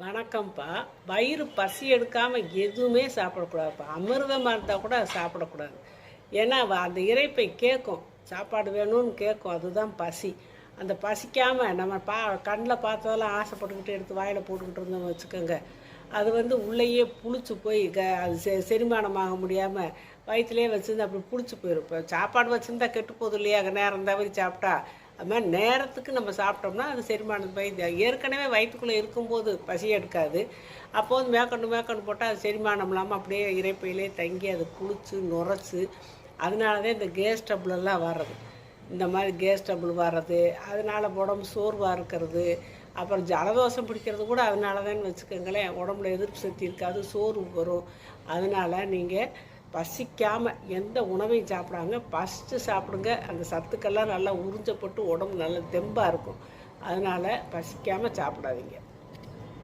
வணக்கம்ப்பா. வயிறு பசி எடுக்காமல் எதுவுமே சாப்பிடக்கூடாதுப்பா. அமிர்தமாக இருந்தால் கூட அதை சாப்பிடக்கூடாது. ஏன்னா அந்த இரைப்பை கேட்கும், சாப்பாடு வேணும்னு கேட்கும். அதுதான் பசி. அந்த பசிக்காமல் நம்ம கண்ணில் பார்த்ததெல்லாம் ஆசைப்பட்டுக்கிட்டு எடுத்து வாயில் போட்டுக்கிட்டு இருந்தோம்னு வச்சுக்கோங்க, அது உள்ளேயே புளிச்சு போய் அது செரிமானமாக முடியாமல் வயிற்றுலேயே வச்சுருந்து அப்படி புளிச்சு போயிடும். இப்போ சாப்பாடு வச்சுருந்தா கெட்டு போகுது இல்லையா? நேரம் தவறி சாப்பிட்டா அது மாதிரி நேரத்துக்கு நம்ம சாப்பிட்டோம்னா அது செரிமானம் ஏற்கனவே வயிற்றுக்குள்ளே இருக்கும்போது பசி எடுக்காது. அப்போது மேற்கொண்டு போட்டால் அது செரிமானம் இல்லாமல் அப்படியே இரைப்பையிலே தங்கி அது குளிச்சு நுரைச்சி, அதனால தான் இந்த கேஸ் ட்ரபிளெல்லாம் வர்றது. இந்த மாதிரி கேஸ் ட்ரபிள் வர்றது, அதனால் உடம்பு சோர்வாக இருக்கிறது, அப்புறம் ஜலதோஷம் பிடிக்கிறது கூட அதனால தான் வச்சுக்கோங்களேன். உடம்புல எதிர்ப்பு சக்தி இருக்காது, சோர்வு வரும். அதனால் நீங்கள் பசிக்காமல் எந்த உணவையும் சாப்பிடாங்க, ஃபஸ்ட்டு சாப்பிடுங்க. அந்த சத்துக்கெல்லாம் நல்லா உறிஞ்சப்பட்டு உடம்பு நல்லா தெம்பாக இருக்கும். அதனால் பசிக்காமல் சாப்பிடாதீங்க.